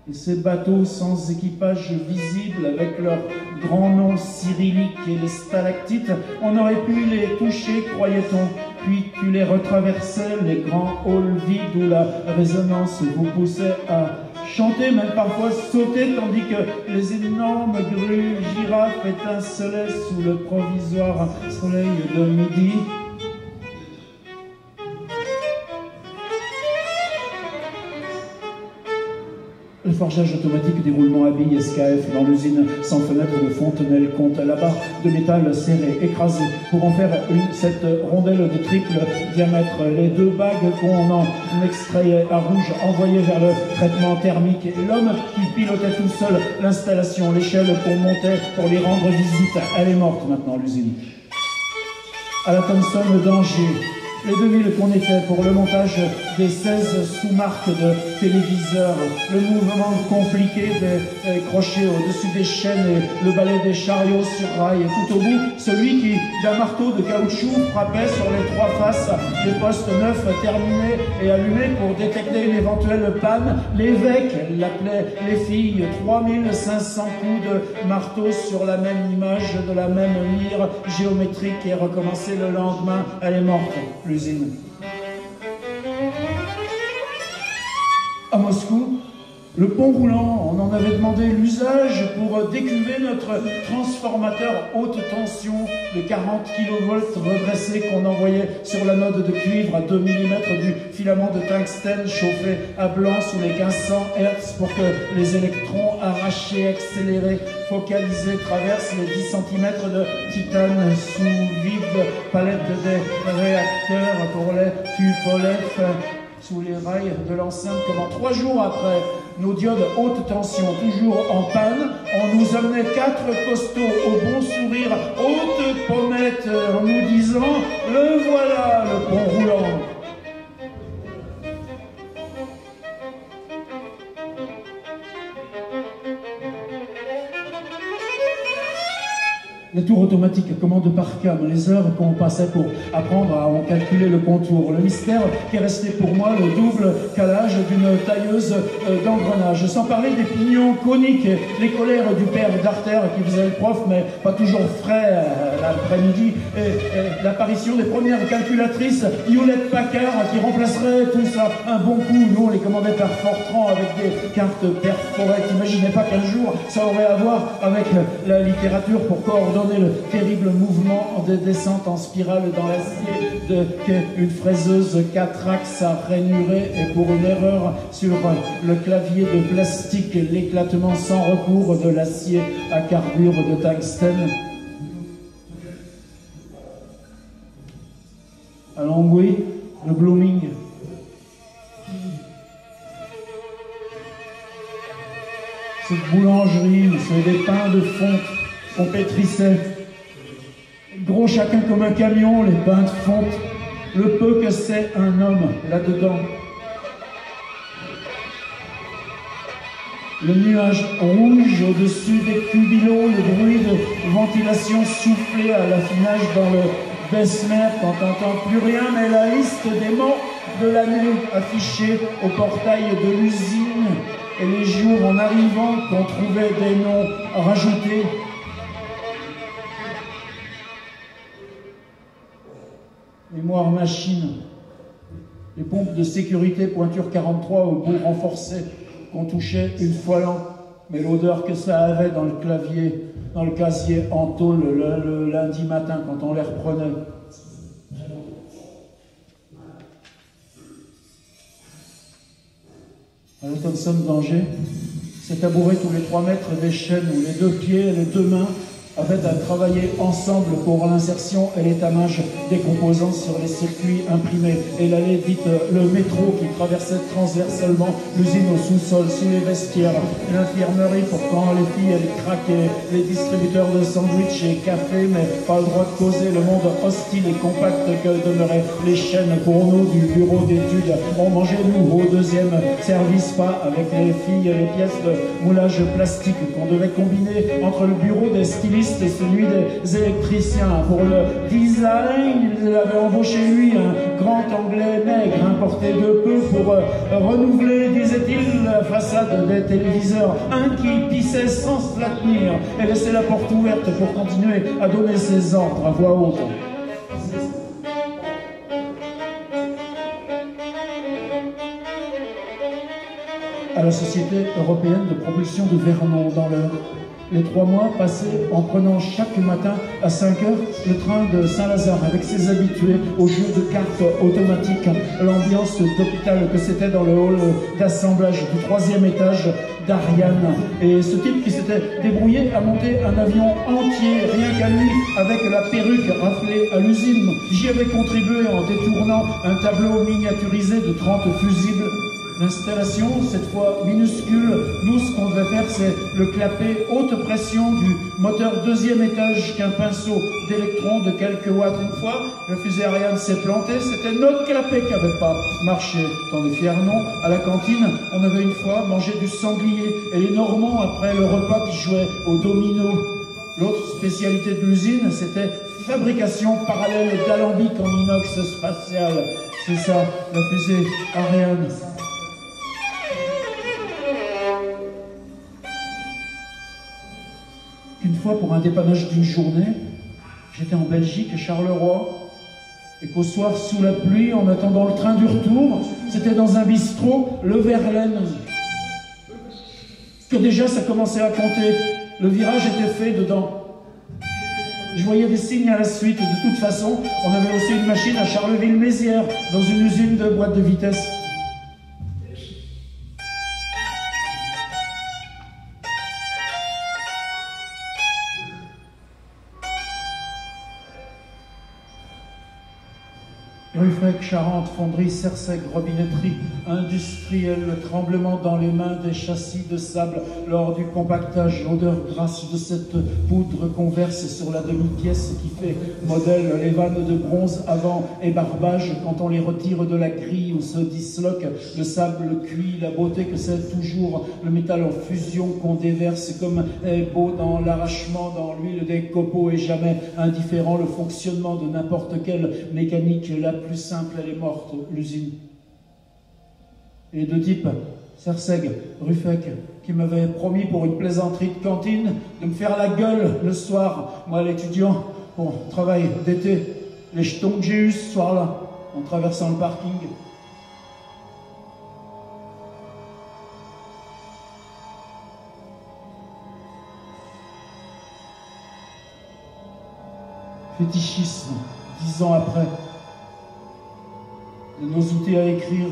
Et ces bateaux sans équipage visible, avec leurs grands noms cyrilliques et les stalactites, on aurait pu les toucher, croyait-on. Puis tu les retraversais, les grands halls vides où la résonance vous poussait à chanter, même parfois sauter, tandis que les énormes grues girafes étincelaient sous le provisoire soleil de midi. Le forgeage automatique des roulements à billes SKF dans l'usine sans fenêtre de Fontenelle compte la barre de métal serrée, écrasée, pour en faire cette rondelle de triple diamètre. Les 2 bagues qu'on en extrayait à rouge envoyées vers le traitement thermique. Et l'homme qui pilotait tout seul l'installation, l'échelle qu'on montait pour lui rendre visite. Elle est morte maintenant, l'usine. À la Thomson d'Angers, les 2000 qu'on était pour le montage des 16 sous-marques de téléviseurs, le mouvement compliqué des crochets au-dessus des chaînes et le balai des chariots sur rail. Et tout au bout, celui qui, d'un marteau de caoutchouc, frappait sur les 3 faces des postes neufs terminés et allumés pour détecter une éventuelle panne. L'évêque l'appelait les filles, 3500 coups de marteau sur la même image de la même mire géométrique et recommencer le lendemain. Elle est morte, l'usine. À Moscou, le pont roulant, on en avait demandé l'usage pour décuver notre transformateur haute tension de 40 kV redressé qu'on envoyait sur l'anode de cuivre à 2 mm du filament de tungstène chauffé à blanc sous les 1500 Hz pour que les électrons arrachés, accélérés, focalisés traversent les 10 cm de titane sous vide, palette des réacteurs pour les tupolef sous les rails de l'enceinte. Comment 3 jours après, nos diodes haute tension toujours en panne, on nous amenait 4 costauds au bon sourire, haute pommette, en nous disant « Le voilà, le pont roulant ». Les tours automatiques à commande par cam, les heures qu'on passait pour apprendre à en calculer le contour. Le mystère qui est resté pour moi le double calage d'une tailleuse d'engrenage. Sans parler des pignons coniques, les colères du père d'artère qui faisait le prof, mais pas toujours frais l'après-midi. Et l'apparition des premières calculatrices Hewlett Packard qui remplaceraient tout ça un bon coup. Nous, on les commandait par Fortran avec des cartes perforées. T'imaginais pas qu'un jour, ça aurait à voir avec la littérature pour coordonner le terrible mouvement de descente en spirale dans l'acier qu'une fraiseuse 4 axes a rainuré et pour une erreur sur le clavier de plastique, l'éclatement sans recours de l'acier à carbure de tungstène. À Longwy, le blooming. Cette boulangerie, c'est des pains de fonte qu'on pétrissait. Gros chacun comme un camion, les pains de fonte. Le peu que c'est un homme là-dedans. Le nuage rouge au-dessus des cubilots, le bruit de ventilation soufflée à l'affinage dans le Besmer quand on n'entend plus rien, mais la liste des morts de l'année affichée au portail de l'usine et les jours en arrivant qu'on trouvait des noms rajoutés. Mémoire machine, les pompes de sécurité pointure 43 au bout renforcé qu'on touchait une fois l'an, mais l'odeur que ça avait dans le clavier, dans le casier en tôle le lundi matin quand on les reprenait. À la Thompson d'Angers, ces tabourets tous les 3 mètres des chaînes où les 2 pieds et les 2 mains avaient à travailler ensemble pour l'insertion et l'étamage des composants sur les circuits imprimés et l'allée dite le métro qui traversait transversalement l'usine au sous-sol, sous les vestiaires, l'infirmerie pour quand les filles elles craquaient, les distributeurs de sandwich et café, mais pas le droit de causer, le monde hostile et compact que demeuraient les chaînes pour nous du bureau d'études. On mangeait nous au 2e service, pas avec les filles les pièces de moulage plastique qu'on devait combiner entre le bureau des stylistes et celui des électriciens. Pour le design, il avait embauché lui un grand anglais maigre importé de peu pour renouveler, disait-il, la façade des téléviseurs. Un qui pissait sans se la tenir et laissait la porte ouverte pour continuer à donner ses ordres à voix haute. À la Société européenne de propulsion de Vernon dans l'Eure, les 3 mois passés en prenant chaque matin à 5 heures le train de Saint-Lazare avec ses habitués au jeu de cartes automatiques, l'ambiance d'hôpital que c'était dans le hall d'assemblage du 3e étage d'Ariane. Et ce type qui s'était débrouillé à monter un avion entier, rien qu'à lui, avec la perruque raflée à l'usine. J'y avais contribué en détournant un tableau miniaturisé de 30 fusibles. L'installation, cette fois minuscule, nous, ce qu'on devait faire, c'est le clapet haute pression du moteur 2e étage qu'un pinceau d'électrons de quelques watts. Une fois, le fusée Ariane s'est planté, c'était notre clapet qui n'avait pas marché. Dans les Fiernon, à la cantine, on avait une fois mangé du sanglier et les Normands, après le repas qui jouait au domino. L'autre spécialité de l'usine, c'était fabrication parallèle d'alambic en inox spatial. C'est ça, la fusée Ariane. Une fois, pour un dépannage d'une journée, j'étais en Belgique, à Charleroi, et qu'au soir, sous la pluie, en attendant le train du retour, c'était dans un bistrot, le Verlaine. Que déjà, ça commençait à compter. Le virage était fait dedans. Je voyais des signes à la suite. De toute façon, on avait aussi une machine à Charleville-Mézières, dans une usine de boîtes de vitesse. Et Ruffec, Charente, Fonderie, Cerseg, robinetterie industrielle, le tremblement dans les mains des châssis de sable lors du compactage, l'odeur grasse de cette poudre qu'on verse sur la demi-pièce qui fait modèle, les vannes de bronze avant ébarbage quand on les retire de la grille où se disloque le sable cuit, la beauté que c'est toujours le métal en fusion qu'on déverse comme est beau dans l'arrachement, dans l'huile des copeaux et jamais indifférent, le fonctionnement de n'importe quelle mécanique, la plus simple, elle est morte, l'usine. Et deux types, Cerseg, Ruffec, qui m'avaient promis pour une plaisanterie de cantine de me faire la gueule le soir, moi l'étudiant, pour travail d'été, les jetons que j'ai eus ce soir-là, en traversant le parking. Fétichisme, 10 ans après, de nos outils à écrire.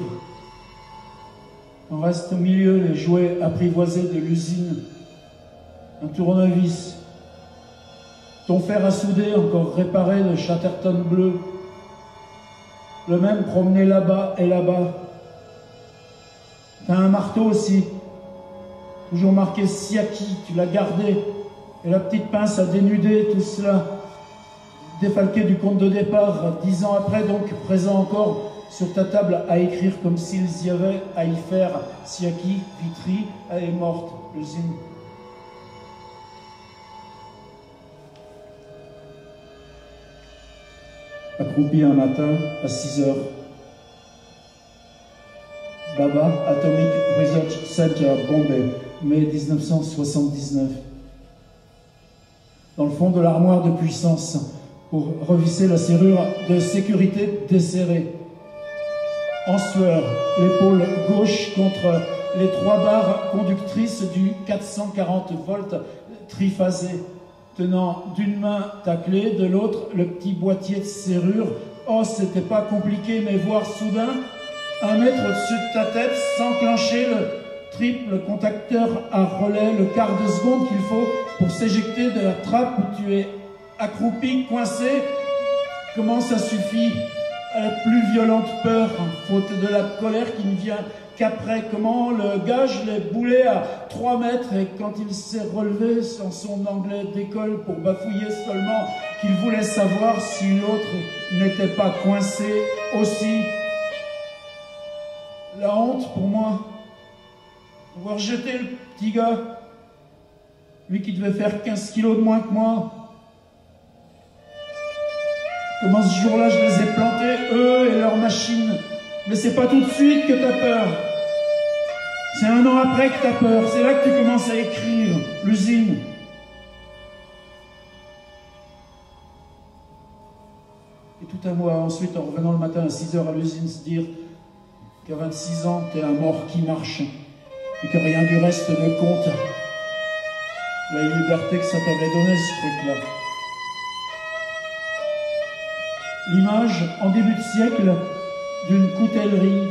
On reste au milieu les jouets apprivoisés de l'usine. Un tournevis, ton fer à souder encore réparé de Chatterton bleu. Le même promené là-bas et là-bas. T'as un marteau aussi, toujours marqué Siaki, tu l'as gardé. Et la petite pince à dénuder, tout cela. Défalqué du compte de départ, 10 ans après, donc présent encore sur ta table à écrire comme s'ils y avaient à y faire. Siaki, Vitry, elle est morte, l'usine. Accroupi un matin à 6 heures. Baba, Atomic Research Center, Bombay, mai 1979. Dans le fond de l'armoire de puissance, pour revisser la serrure de sécurité desserrée. En sueur, l'épaule gauche contre les 3 barres conductrices du 440 volts triphasé, tenant d'une main ta clé, de l'autre le petit boîtier de serrure. Oh, c'était pas compliqué, mais voir soudain 1 mètre au-dessus de ta tête s'enclencher le triple contacteur à relais, le quart de seconde qu'il faut pour s'éjecter de la trappe où tu es accroupi, coincé. Comment ça suffit à la plus violente peur, faute de la colère qui ne vient qu'après? Comment le gars, je l'ai boulé à 3 mètres et quand il s'est relevé sans son anglais d'école pour bafouiller seulement qu'il voulait savoir si l'autre n'était pas coincé aussi. La honte pour moi, avoir jeté le petit gars, lui qui devait faire 15 kilos de moins que moi. Comment ce jour-là je les ai plantés, eux et leurs machines. Mais c'est pas tout de suite que t'as peur. C'est 1 an après que t'as peur. C'est là que tu commences à écrire l'usine. Et tout à moi, ensuite, en revenant le matin à 6 heures à l'usine, se dire qu'à 26 ans, t'es un mort qui marche et que rien du reste ne compte. La liberté que ça t'avait donné, ce truc-là. L'image, en début de siècle, d'une coutellerie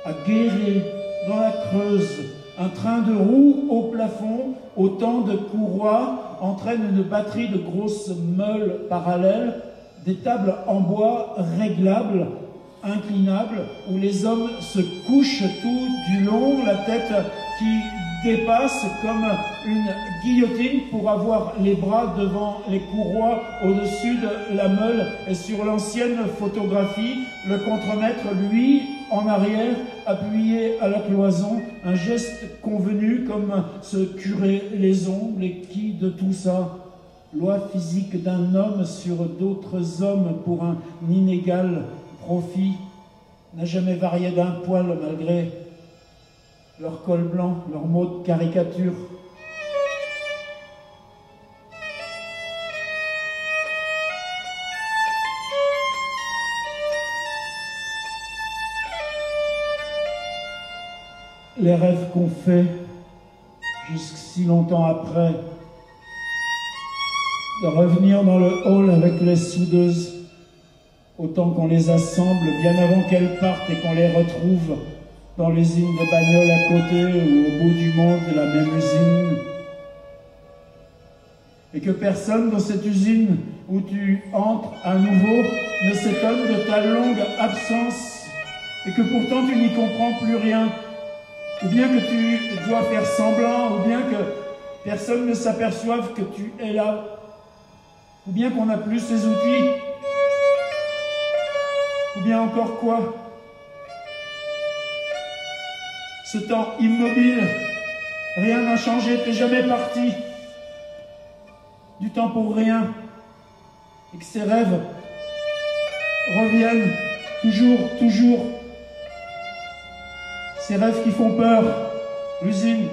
à Guéret, dans la Creuse. Un train de roues au plafond, autant de courroies, entraîne une batterie de grosses meules parallèles, des tables en bois réglables, inclinables, où les hommes se couchent tout du long, la tête qui dépasse comme une guillotine pour avoir les bras devant les courroies au-dessus de la meule. Et sur l'ancienne photographie, le contremaître, lui, en arrière, appuyé à la cloison, un geste convenu comme se curer les ongles. Et qui de tout ça? Loi physique d'un homme sur d'autres hommes pour un inégal profit, n'a jamais varié d'un poil malgré leur col blanc, leurs mots de caricature. Les rêves qu'on fait, jusqu'si longtemps après, de revenir dans le hall avec les soudeuses, autant qu'on les assemble, bien avant qu'elles partent et qu'on les retrouve dans l'usine de bagnole à côté ou au bout du monde, la même usine. et que personne dans cette usine où tu entres à nouveau ne s'étonne de ta longue absence et que pourtant tu n'y comprends plus rien, ou bien que tu dois faire semblant, ou bien que personne ne s'aperçoive que tu es là, ou bien qu'on n'a plus ces outils, ou bien encore quoi? Ce temps immobile, rien n'a changé, t'es jamais parti. Du temps pour rien. Et que ces rêves reviennent toujours, toujours. Ces rêves qui font peur. L'usine.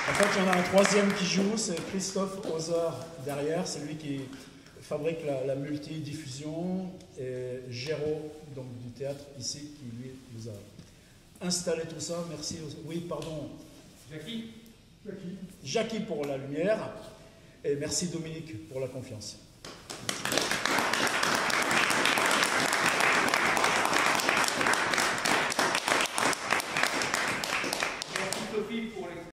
En fait, il y en a un troisième qui joue, c'est Christophe Hauser derrière, c'est lui qui fabrique la multidiffusion, et Géraud, donc du théâtre ici, qui lui nous a installé tout ça. Merci. Oui, pardon. Jackie pour la lumière, et merci Dominique pour la confiance.